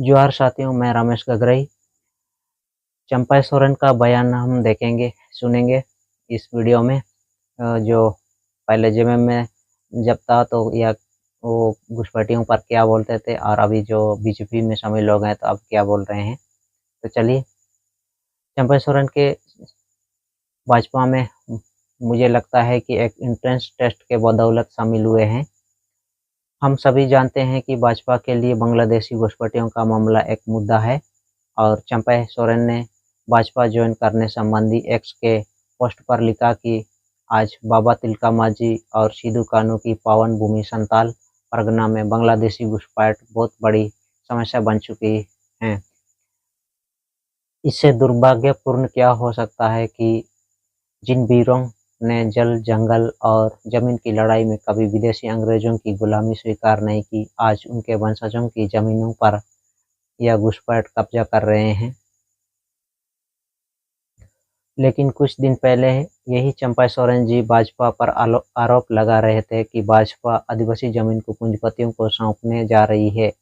जोहार साथियों, मैं रमेश गगरई। चंपा सोरेन का बयान हम देखेंगे, सुनेंगे इस वीडियो में। जो पहले जेएमएम में जब था तो या वो घुसपैठियों पर क्या बोलते थे और अभी जो बीजेपी में शामिल हो गए तो अब क्या बोल रहे हैं। तो चलिए, चंपा सोरेन के भाजपा में मुझे लगता है कि एक एंट्रेंस टेस्ट के बदौलत शामिल हुए हैं। हम सभी जानते हैं कि भाजपा के लिए बांग्लादेशी घुसपैठियों का मामला एक मुद्दा है और चंपा सोरेन ने भाजपा ज्वाइन करने संबंधी एक्स के पोस्ट पर लिखा कि आज बाबा तिलका मांझी और सिद्धू कान्हू की पावन भूमि संताल परगना में बांग्लादेशी घुसपैठ बहुत बड़ी समस्या बन चुकी है। इससे दुर्भाग्यपूर्ण क्या हो सकता है कि जिन वीरों ने जल, जंगल और जमीन की लड़ाई में कभी विदेशी अंग्रेजों की गुलामी स्वीकार नहीं की, आज उनके वंशजों की जमीनों पर यह घुसपैठ कब्जा कर रहे हैं। लेकिन कुछ दिन पहले यही चंपा सोरेन जी भाजपा पर आरोप लगा रहे थे कि भाजपा आदिवासी जमीन को पूंजीपतियों को सौंपने जा रही है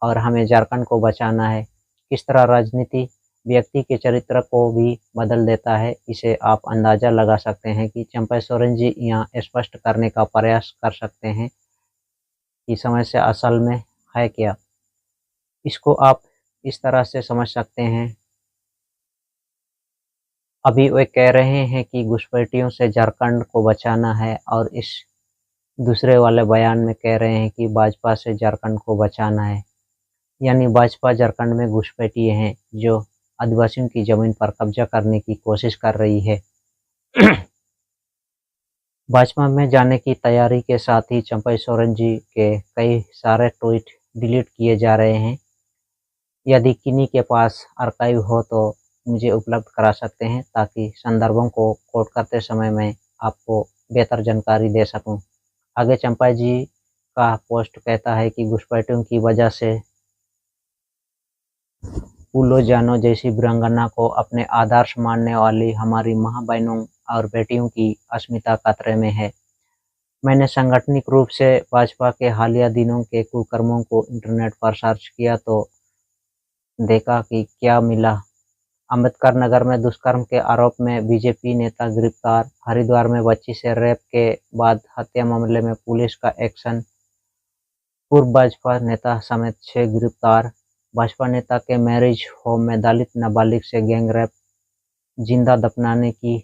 और हमें झारखंड को बचाना है। किस तरह राजनीति व्यक्ति के चरित्र को भी बदल देता है, इसे आप अंदाजा लगा सकते हैं कि चंपा सोरेन जी यहाँ स्पष्ट करने का प्रयास कर सकते हैं कि समस्या असल में है क्या। इसको आप इस तरह से समझ सकते हैं। अभी वे कह रहे हैं कि घुसपैठियों से झारखंड को बचाना है और इस दूसरे वाले बयान में कह रहे हैं कि भाजपा से झारखंड को बचाना है। यानी भाजपा झारखंड में घुसपैठिए हैं जो आदिवासियों की जमीन पर कब्जा करने की कोशिश कर रही है। भाजपा में जाने की तैयारी के साथ ही चंपा सोरेन जी के कई सारे ट्वीट डिलीट किए जा रहे हैं। यदि किन्हीं के पास आर्काइव हो तो मुझे उपलब्ध करा सकते हैं ताकि संदर्भों को कोट करते समय मैं आपको बेहतर जानकारी दे सकूं। आगे चंपा जी का पोस्ट कहता है कि घुसपैठियों की वजह से फूलो जानो जैसी वीरांगना को अपने आदर्श मानने वाली हमारी माँ बहनों और बेटियों की अस्मिता खतरे में है। मैंने सांगठनिक रूप से भाजपा के हालिया दिनों के कुकर्मों को इंटरनेट पर सर्च किया तो देखा कि क्या मिला। अम्बेडकर नगर में दुष्कर्म के आरोप में बीजेपी नेता गिरफ्तार, हरिद्वार में बच्ची से रेप के बाद हत्या मामले में पुलिस का एक्शन, पूर्व भाजपा नेता समेत 6 गिरफ्तार, भाजपा नेता के मैरिज होम में दलित नाबालिग से गैंग रेप, जिंदा दफनाने की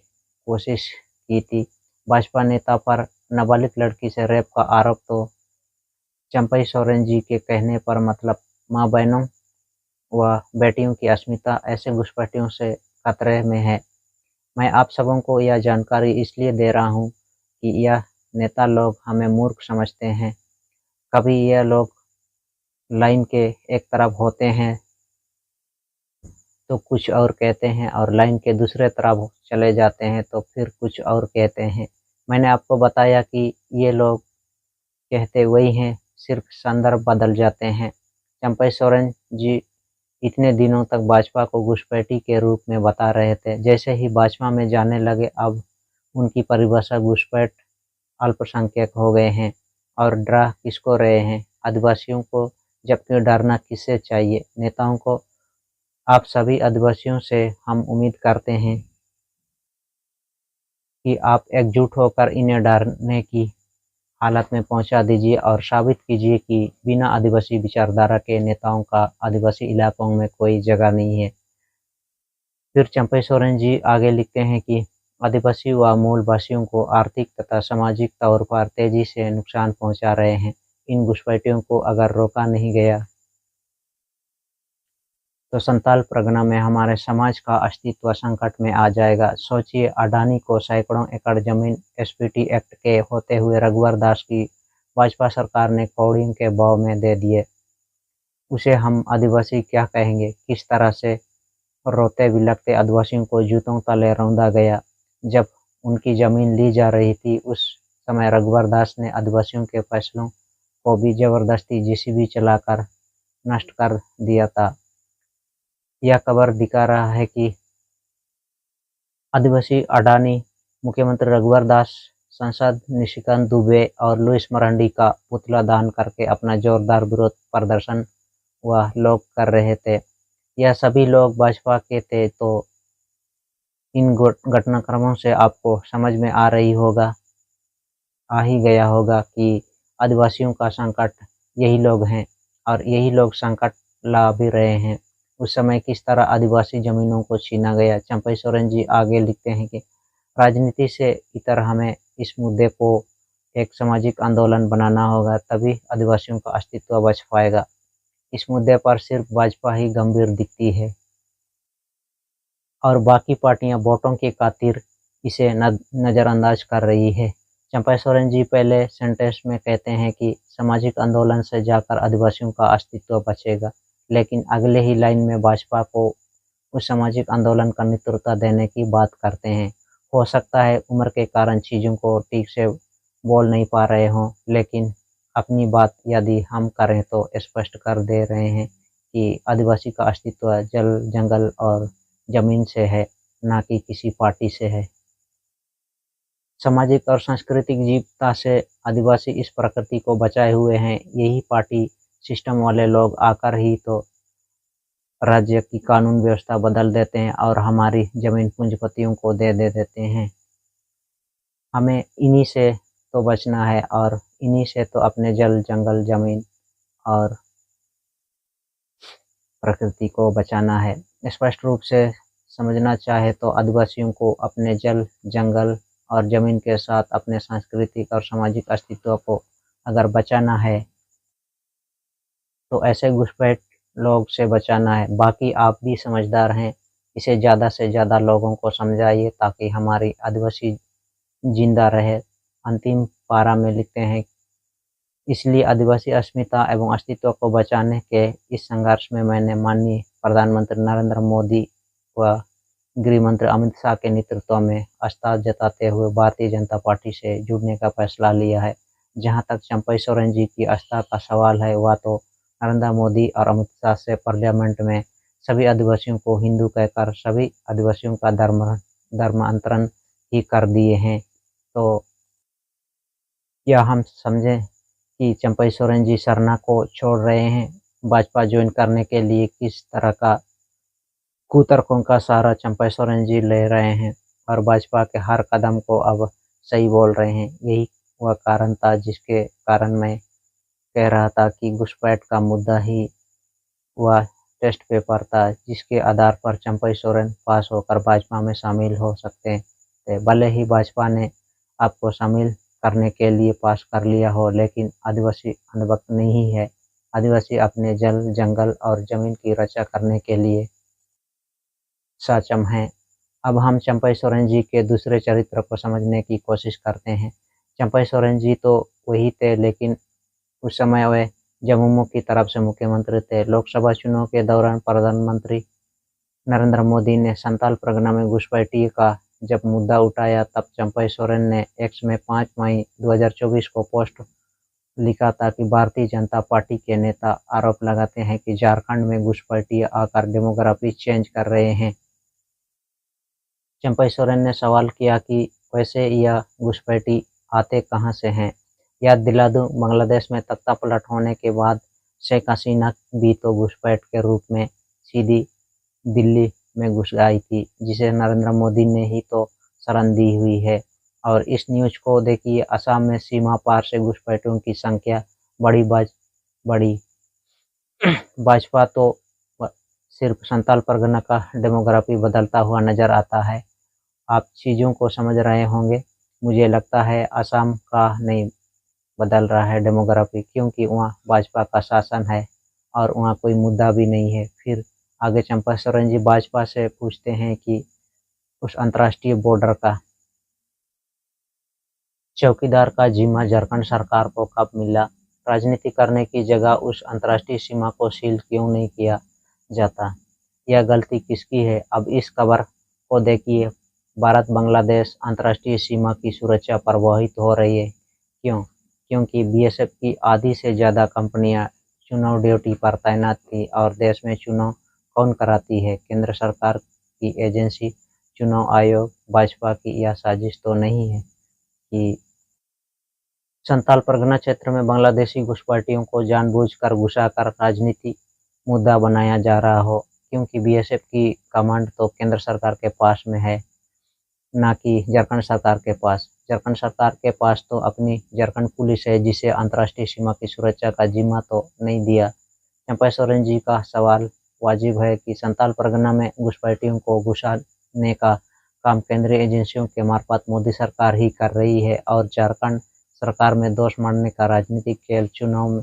कोशिश की थी। भाजपा नेता पर नाबालिग लड़की से रेप का आरोप तो चंपा सोरेन जी के कहने पर मतलब माँ बहनों व बेटियों की अस्मिता ऐसे घुसपैठियों से खतरे में है। मैं आप सबों को यह जानकारी इसलिए दे रहा हूँ कि यह नेता लोग हमें मूर्ख समझते हैं। कभी यह लोग लाइन के एक तरफ होते हैं तो कुछ और कहते हैं और लाइन के दूसरे तरफ चले जाते हैं तो फिर कुछ और कहते हैं। मैंने आपको बताया कि ये लोग कहते वही हैं, सिर्फ संदर्भ बदल जाते हैं। चंपा सोरेन जी इतने दिनों तक भाजपा को घुसपैठी के रूप में बता रहे थे। जैसे ही भाजपा में जाने लगे अब उनकी परिभाषा घुसपैठ अल्पसंख्यक हो गए हैं। और डरा किसको रहे हैं? आदिवासियों को, जबकि डरना किससे चाहिए? नेताओं को। आप सभी आदिवासियों से हम उम्मीद करते हैं कि आप एकजुट होकर इन्हें डरने की हालत में पहुंचा दीजिए और साबित कीजिए कि बिना आदिवासी विचारधारा के नेताओं का आदिवासी इलाकों में कोई जगह नहीं है। फिर चंपा सोरेन जी आगे लिखते हैं कि आदिवासी व मूलवासियों को आर्थिक तथा सामाजिक तौर पर तेजी से नुकसान पहुंचा रहे हैं। इन घुसपैठियों को अगर रोका नहीं गया तो संताल परगना में हमारे समाज का अस्तित्व संकट में आ जाएगा। सोचिए, अडानी को सैकड़ों एकड़ जमीन एसपीटी एक्ट के होते हुए रघुवर दास की भाजपा सरकार ने कौड़ियों के भाव में दे दिए। उसे हम आदिवासी क्या कहेंगे? किस तरह से रोते बिलखते आदिवासियों को जूतों तले रौंदा गया। जब उनकी जमीन ली जा रही थी उस समय रघुवर दास ने आदिवासियों के फैसलों को भी जबरदस्ती जेसीबी चलाकर नष्ट कर दिया था। यह खबर दिखा रहा है कि आदिवासी अडानी, मुख्यमंत्री रघुवर दास, सांसद निशिकांत दुबे और लुइस मरांडी का पुतला दान करके अपना जोरदार विरोध प्रदर्शन वह लोग कर रहे थे। यह सभी लोग भाजपा के थे। तो इन घटनाक्रमों से आपको समझ में आ ही गया होगा कि आदिवासियों का संकट यही लोग हैं और यही लोग संकट ला भी रहे हैं। उस समय किस तरह आदिवासी जमीनों को छीना गया। चंपई सोरेन जी आगे लिखते हैं कि राजनीति से इतर हमें इस मुद्दे को एक सामाजिक आंदोलन बनाना होगा, तभी आदिवासियों का अस्तित्व बच पाएगा। इस मुद्दे पर सिर्फ भाजपा ही गंभीर दिखती है और बाकी पार्टियां वोटों की खातिर इसे नज़रअंदाज कर रही है। चंपई सोरेन जी पहले सेंटेंस में कहते हैं कि सामाजिक आंदोलन से जाकर आदिवासियों का अस्तित्व बचेगा, लेकिन अगले ही लाइन में भाजपा को उस सामाजिक आंदोलन का नेतृत्व देने की बात करते हैं। हो सकता है उम्र के कारण चीज़ों को ठीक से बोल नहीं पा रहे हों, लेकिन अपनी बात यदि हम करें तो स्पष्ट कर दे रहे हैं कि आदिवासी का अस्तित्व जल, जंगल और ज़मीन से है, ना कि किसी पार्टी से है। सामाजिक और सांस्कृतिक जीवता से आदिवासी इस प्रकृति को बचाए हुए हैं। यही पार्टी सिस्टम वाले लोग आकर ही तो राज्य की कानून व्यवस्था बदल देते हैं और हमारी ज़मीन पूंजीपतियों को दे देते हैं। हमें इन्हीं से तो बचना है और इन्हीं से तो अपने जल, जंगल, ज़मीन और प्रकृति को बचाना है। स्पष्ट रूप से समझना चाहे तो आदिवासियों को अपने जल, जंगल और ज़मीन के साथ अपने सांस्कृतिक और सामाजिक अस्तित्व को अगर बचाना है तो ऐसे घुसपैठ लोग से बचाना है। बाकी आप भी समझदार हैं, इसे ज़्यादा से ज़्यादा लोगों को समझाइए ताकि हमारी आदिवासी जिंदा रहे। अंतिम पारा में लिखते हैं, इसलिए आदिवासी अस्मिता एवं अस्तित्व को बचाने के इस संघर्ष में मैंने माननीय प्रधानमंत्री नरेंद्र मोदी व गृह मंत्री अमित शाह के नेतृत्व में आस्था जताते हुए भारतीय जनता पार्टी से जुड़ने का फैसला लिया है। जहां तक चंपई सोरेन जी की आस्था का सवाल है, वह तो नरेंद्र मोदी और अमित शाह से पार्लियामेंट में सभी आदिवासियों को हिंदू कहकर सभी आदिवासियों का धर्मांतरण ही कर दिए हैं। तो क्या हम समझें कि चंपई सोरेन जी सरना को छोड़ रहे हैं? भाजपा ज्वाइन करने के लिए किस तरह का कुतर्कों का सहारा चंपई सोरेन जी ले रहे हैं और भाजपा के हर कदम को अब सही बोल रहे हैं। यही वह कारण था जिसके कारण मैं कह रहा था कि घुसपैठ का मुद्दा ही वह टेस्ट पेपर था जिसके आधार पर चंपई सोरेन पास होकर भाजपा में शामिल हो सकते हैं। भले ही भाजपा ने आपको शामिल करने के लिए पास कर लिया हो, लेकिन आदिवासी अंधभक्त नहीं है। आदिवासी अपने जल, जंगल और जमीन की रक्षा करने के लिए सक्षम हैं। अब हम चंपई सोरेन जी के दूसरे चरित्र को समझने की कोशिश करते हैं। चंपई सोरेन जी तो वही थे, लेकिन उस समय वे जम्मू की तरफ से मुख्यमंत्री थे। लोकसभा चुनाव के दौरान प्रधानमंत्री नरेंद्र मोदी ने संताल परगना में घुसपैठी का जब मुद्दा उठाया, तब चंपई सोरेन ने एक्स में 5 मई 2024 को पोस्ट लिखा था कि भारतीय जनता पार्टी के नेता आरोप लगाते हैं कि झारखंड में घुसपैठिए आकर डेमोग्राफी चेंज कर रहे हैं। चंपई सोरेन ने सवाल किया कि वैसे यह घुसपैठी आते कहां से हैं? याद दिला दूं, बांग्लादेश में तख्ता पलट होने के बाद शेख हसीना भी तो घुसपैठ के रूप में सीधी दिल्ली में घुस आई थी, जिसे नरेंद्र मोदी ने ही तो शरण दी हुई है। और इस न्यूज को देखिए, असम में सीमा पार से घुसपैठियों की संख्या बढ़ी। भाजपा तो सिर्फ संताल परगना का डेमोग्राफी बदलता हुआ नजर आता है। आप चीज़ों को समझ रहे होंगे। मुझे लगता है असम का नहीं बदल रहा है डेमोग्राफी, क्योंकि वहाँ भाजपा का शासन है और वहाँ कोई मुद्दा भी नहीं है। फिर आगे चंपई सोरेन जी भाजपा से पूछते हैं कि उस अंतर्राष्ट्रीय बॉर्डर का चौकीदार का जिम्मा झारखंड सरकार को कब मिला? राजनीति करने की जगह उस अंतर्राष्ट्रीय सीमा को सील क्यों नहीं किया जाता? यह गलती किसकी है? अब इस खबर को देखिए, भारत बांग्लादेश अंतर्राष्ट्रीय सीमा की सुरक्षा प्रभावित हो रही है। क्यों? क्योंकि बीएसएफ की आधी से ज़्यादा कंपनियां चुनाव ड्यूटी पर तैनात थी और देश में चुनाव कौन कराती है? केंद्र सरकार की एजेंसी चुनाव आयोग। भाजपा की यह साजिश तो नहीं है कि संताल परगना क्षेत्र में बांग्लादेशी घुसपैठियों को जानबूझकर घुसाकर राजनीति मुद्दा बनाया जा रहा हो, क्योंकि बीएसएफ की कमांड तो केंद्र सरकार के पास में है, ना कि झारखंड सरकार के पास। झारखंड सरकार के पास तो अपनी झारखंड पुलिस है, जिसे अंतर्राष्ट्रीय सीमा की सुरक्षा का जिम्मा तो नहीं दिया। चंपा सोरेन जी का सवाल वाजिब है कि संथाल परगना में घुसपैठियों को घुसाने का काम केंद्रीय एजेंसियों के मार्फत मोदी सरकार ही कर रही है और झारखंड सरकार में दोष मानने का राजनीतिक खेल चुनाव में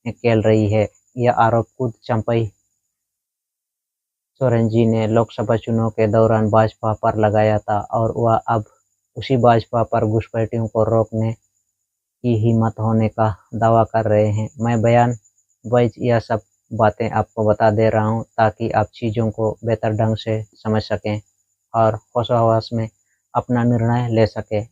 खेल रही है। यह आरोप खुद चंपई सोरेन जी ने लोकसभा चुनाव के दौरान भाजपा पर लगाया था और वह अब उसी भाजपा पर घुसपैठियों को रोकने की हिम्मत होने का दावा कर रहे हैं। मैं बयान वाइज यह सब बातें आपको बता दे रहा हूं ताकि आप चीज़ों को बेहतर ढंग से समझ सकें और होश में अपना निर्णय ले सकें।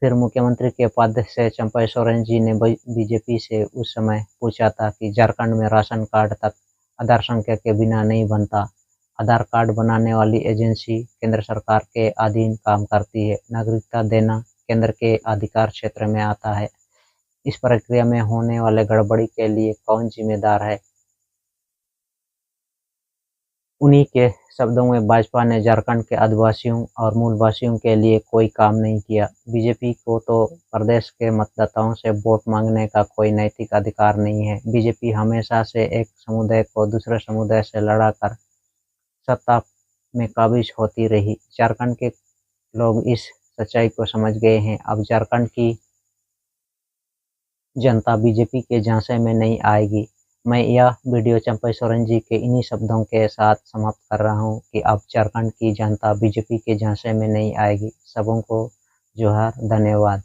फिर मुख्यमंत्री के पद से चंपई सोरेन जी ने बीजेपी से उस समय पूछा था कि झारखंड में राशन कार्ड तक आधार संख्या के बिना नहीं बनता। आधार कार्ड बनाने वाली एजेंसी केंद्र सरकार के अधीन काम करती है। नागरिकता देना केंद्र के अधिकार क्षेत्र में आता है। इस प्रक्रिया में होने वाले गड़बड़ी के लिए कौन जिम्मेदार है? उन्हीं के शब्दों में भाजपा ने झारखंड के आदिवासियों और मूलवासियों के लिए कोई काम नहीं किया। बीजेपी को तो प्रदेश के मतदाताओं से वोट मांगने का कोई नैतिक अधिकार नहीं है। बीजेपी हमेशा से एक समुदाय को दूसरे समुदाय से लड़ाकर सत्ता में काबिज होती रही। झारखंड के लोग इस सच्चाई को समझ गए हैं। अब झारखंड की जनता बीजेपी के झांसे में नहीं आएगी। मैं यह वीडियो चंपई सोरेन जी के इन्हीं शब्दों के साथ समाप्त कर रहा हूं कि अब झारखंड की जनता बीजेपी के झांसे में नहीं आएगी। सबों को जोहार, धन्यवाद।